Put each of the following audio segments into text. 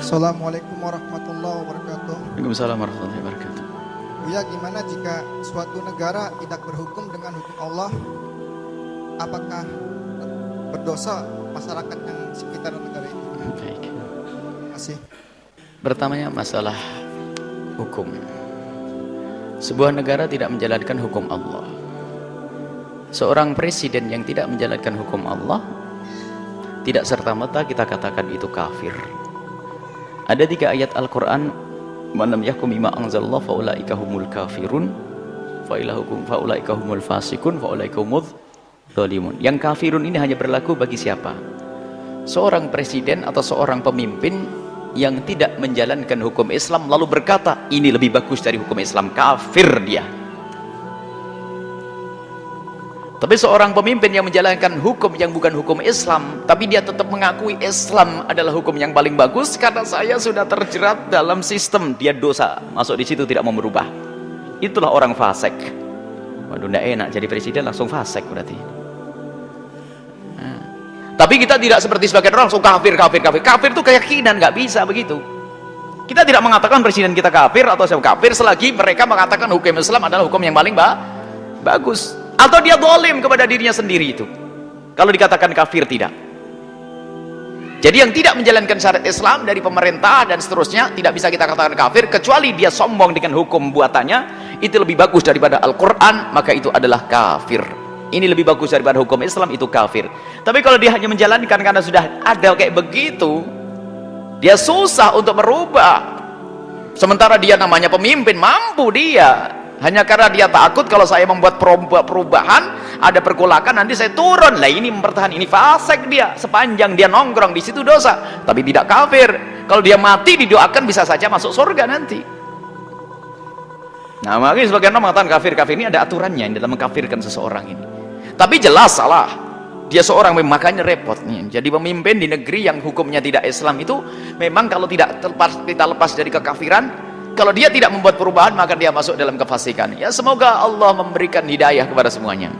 Assalamualaikum warahmatullahi wabarakatuh. Waalaikumsalam warahmatullahi wabarakatuh. Buya, gimana jika suatu negara tidak berhukum dengan hukum Allah? Apakah berdosa masyarakat yang sekitar negara itu? Baik. Terima kasih. Pertamanya masalah hukum. Sebuah negara tidak menjalankan hukum Allah. Seorang presiden yang tidak menjalankan hukum Allah, tidak serta-merta kita katakan itu kafir. Ada 3 ayat Al-Quran, "Man lam yahkum bima anzalallahu faulaika humul kafirun, faulaika humul fasikun, faulaika humudz zalimun." Yang kafirun ini hanya berlaku bagi siapa? Seorang presiden atau seorang pemimpin yang tidak menjalankan hukum Islam lalu berkata ini lebih bagus dari hukum Islam, kafir dia. Tapi seorang pemimpin yang menjalankan hukum yang bukan hukum Islam, tapi dia tetap mengakui Islam adalah hukum yang paling bagus karena saya sudah terjerat dalam sistem, dia dosa, masuk di situ tidak mau merubah. Itulah orang fasik. Waduh, tidak enak jadi presiden langsung fasik berarti. Nah. Tapi kita tidak seperti sebagian orang langsung kafir. Kafir itu keyakinan, nggak bisa begitu. Kita tidak mengatakan presiden kita kafir atau siapa kafir selagi mereka mengatakan hukum Islam adalah hukum yang paling bagus. Atau dia zalim kepada dirinya sendiri itu. Kalau dikatakan kafir tidak. Jadi yang tidak menjalankan syariat Islam dari pemerintah dan seterusnya tidak bisa kita katakan kafir kecuali dia sombong dengan hukum buatannya, itu lebih bagus daripada Al-Qur'an, maka itu adalah kafir. Ini lebih bagus daripada hukum Islam, itu kafir. Tapi kalau dia hanya menjalankan karena sudah ada kayak begitu, dia susah untuk merubah. Sementara dia namanya pemimpin, mampu dia. Hanya karena dia takut kalau saya membuat perubahan, ada pergolakan, nanti saya turun. Lah ini mempertahankan, ini fasik dia. Sepanjang dia nongkrong di situ dosa, tapi tidak kafir. Kalau dia mati didoakan bisa saja masuk surga nanti. Nah, makanya sebagian orang mengatakan kafir ini ada aturannya dalam mengkafirkan seseorang ini. Tapi jelas salah. Dia seorang, makanya repot nih. Jadi pemimpin di negeri yang hukumnya tidak Islam itu memang kalau tidak kita lepas dari kekafiran, kalau dia tidak membuat perubahan maka dia masuk dalam kefasikan. Ya semoga Allah memberikan hidayah kepada semuanya.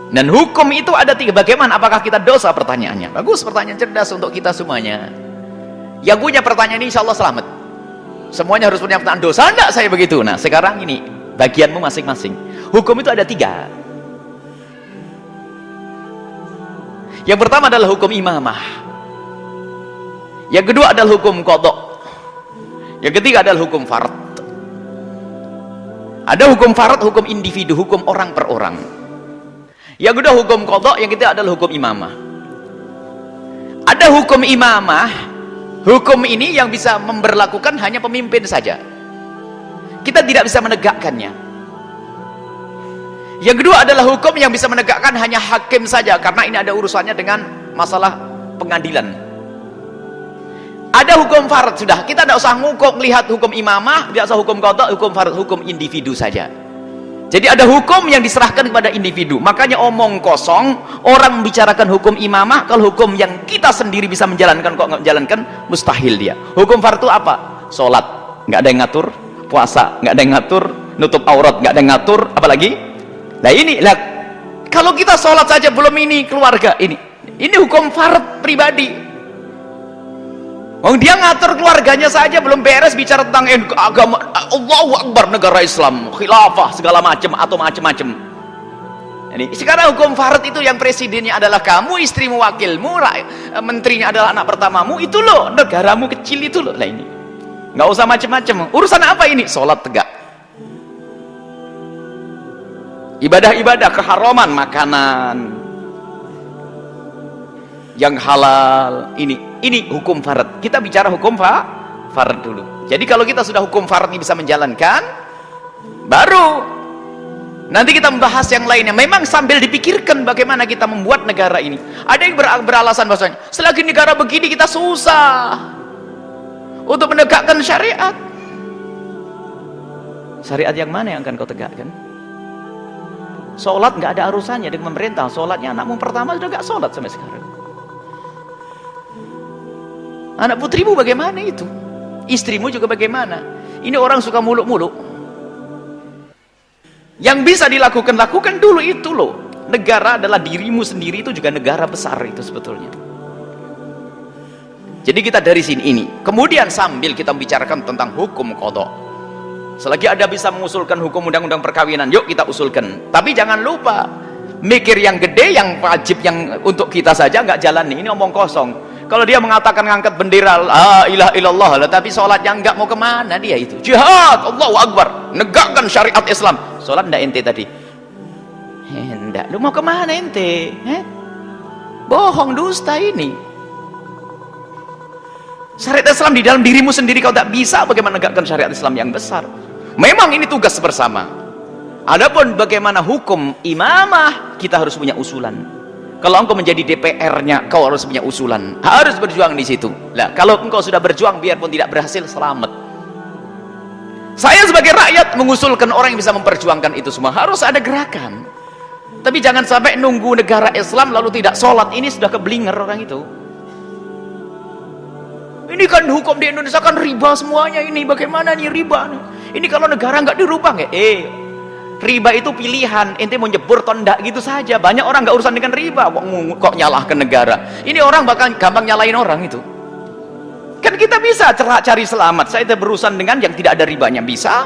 Dan hukum itu ada 3. Bagaimana? Apakah kita dosa? Pertanyaannya bagus, pertanyaan cerdas untuk kita semuanya. Yang punya pertanyaan ini insya Allah selamat. Semuanya harus punya pertanyaan, dosa enggak saya begitu? Nah sekarang ini bagianmu masing-masing. Hukum itu ada 3. Yang pertama adalah hukum imamah. Yang kedua adalah hukum qadha. Yang ketiga adalah hukum fard. Ada hukum fard, hukum individu, hukum orang per orang. Yang kedua hukum qadha, yang ketiga adalah hukum imamah. Ada hukum imamah, hukum ini yang bisa memberlakukan hanya pemimpin saja. Kita tidak bisa menegakkannya. Yang kedua adalah hukum yang bisa menegakkan hanya hakim saja, karena ini ada urusannya dengan masalah pengadilan. Ada hukum fard, sudah kita tidak usah ngukur melihat hukum imamah, tidak usah hukum qadha, hukum fard, hukum individu saja. Jadi ada hukum yang diserahkan kepada individu. Makanya omong kosong orang membicarakan hukum imamah kalau hukum yang kita sendiri bisa menjalankan kok nggak menjalankan, mustahil dia. Hukum fard itu apa? Sholat nggak ada yang ngatur, puasa nggak ada yang ngatur, nutup aurat nggak ada yang ngatur, apalagi nah ini lah. Kalau kita sholat saja belum, ini keluarga ini hukum fard pribadi. Oh, dia ngatur keluarganya saja belum beres, bicara tentang agama, Allahu Akbar, negara Islam, khilafah segala macam atau macam-macam. Ini sekarang hukum fard itu yang presidennya adalah kamu, istrimu wakilmu, menterinya adalah anak pertamamu, itu loh negaramu kecil itu loh. Lah ini nggak usah macam-macam. Urusan apa ini? Sholat tegak, ibadah-ibadah, keharaman makanan yang halal, ini hukum fard. Kita bicara hukum fard dulu. Jadi kalau kita sudah hukum fard ini bisa menjalankan, baru nanti kita membahas yang lainnya. Memang sambil dipikirkan bagaimana kita membuat negara ini. Ada yang beralasan bahwasanya selagi negara begini kita susah untuk menegakkan syariat. Syariat yang mana yang akan kau tegakkan? Sholat nggak ada urusannya dengan pemerintah. Sholatnya anakmu pertama sudah nggak sholat sampai sekarang. Anak putrimu bagaimana itu? Istrimu juga bagaimana? Ini orang suka muluk-muluk. Yang bisa dilakukan, lakukan dulu itu loh. Negara adalah dirimu sendiri, itu juga negara besar itu sebetulnya. Jadi kita dari sini ini. Kemudian sambil kita membicarakan tentang hukum qada. Selagi ada bisa mengusulkan hukum undang-undang perkawinan, yuk kita usulkan. Tapi jangan lupa mikir yang gede, yang wajib, yang untuk kita saja nggak jalan nih. Ini omong kosong. Kalau dia mengatakan ngangkat bendera la ilaha illallah, tapi sholatnya nggak mau kemana dia itu? Jihad, Allahu Akbar, negakkan syariat Islam. Sholat ndak ente tadi? Ndak. Lu mau kemana ente? Bohong, dusta ini. Syariat Islam di dalam dirimu sendiri kau tak bisa, bagaimana menegakkan syariat Islam yang besar? Memang ini tugas bersama. Adapun bagaimana hukum imamah, kita harus punya usulan. Kalau engkau menjadi DPR-nya, kau harus punya usulan, harus berjuang di situ. Lah, kalau engkau sudah berjuang, biarpun tidak berhasil, selamat. Saya sebagai rakyat mengusulkan orang yang bisa memperjuangkan itu semua, harus ada gerakan. Tapi jangan sampai nunggu negara Islam lalu tidak sholat. Ini sudah keblinger orang itu. Ini kan hukum di Indonesia kan riba semuanya ini. Bagaimana nih riba? Ini kalau negara nggak dirubah nggak? Riba itu pilihan. Ente mau nyebur atau enggak gitu saja. Banyak orang nggak urusan dengan riba. Kok nyalahkan negara? Ini orang bakal gampang nyalain orang itu. Kan kita bisa cari selamat. Saya berurusan dengan yang tidak ada ribanya, bisa.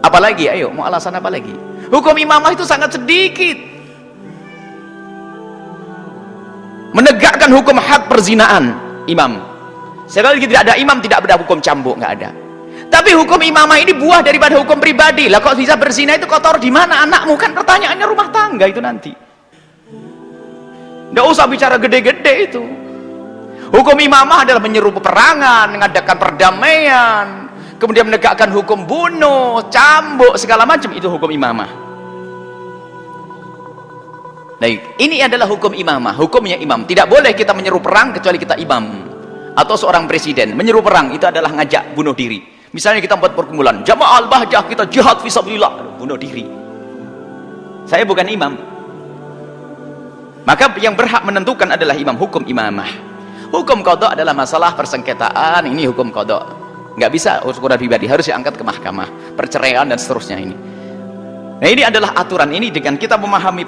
Apalagi? Ayo, mau alasan apa lagi? Hukum imamah itu sangat sedikit. Menegakkan hukum had perzinaan imam. Sekali lagi tidak ada imam, tidak ada hukum cambuk, nggak ada. Tapi hukum imamah ini buah daripada hukum pribadi. Lah kok bisa berzina itu kotor di mana anakmu? Kan pertanyaannya rumah tangga itu nanti. Nggak usah bicara gede-gede itu. Hukum imamah adalah menyeru peperangan, mengadakan perdamaian, kemudian menegakkan hukum bunuh, cambuk, segala macam, itu hukum imamah. Baik, ini adalah hukum imamah, hukumnya imam. Tidak boleh kita menyeru perang kecuali kita imam. Atau seorang presiden menyeru perang, itu adalah ngajak bunuh diri. Misalnya kita buat perkumpulan Jamaah Al-Bahjah, kita jihad fisabilillah, bunuh diri. Saya bukan imam. Maka yang berhak menentukan adalah imam. Hukum imamah. Hukum qada adalah masalah persengketaan. Ini hukum qada. Nggak bisa urusan pribadi, harus diangkat ke mahkamah, perceraian dan seterusnya ini. Nah, ini adalah aturan. Ini dengan kita memahami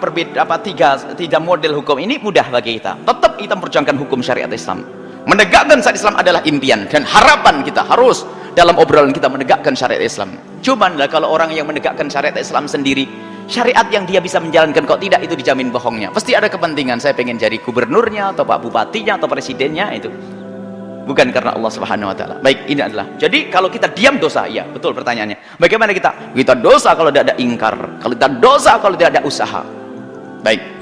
tiga model hukum ini mudah bagi kita. Tetap kita memperjuangkan hukum syariat Islam. Menegakkan syariat Islam adalah impian dan harapan kita, harus dalam obrolan kita menegakkan syariat Islam. Cuman lah kalau orang yang menegakkan syariat Islam sendiri, syariat yang dia bisa menjalankan kok tidak, itu dijamin bohongnya. Pasti ada kepentingan, saya pengen jadi gubernurnya atau pak bupatinya atau presidennya, itu bukan karena Allah Subhanahu wa taala. Baik, ini adalah. Jadi kalau kita diam dosa, ya betul pertanyaannya. Bagaimana kita? Kita dosa kalau tidak ada ingkar, kalau kita dosa kalau tidak ada usaha. Baik.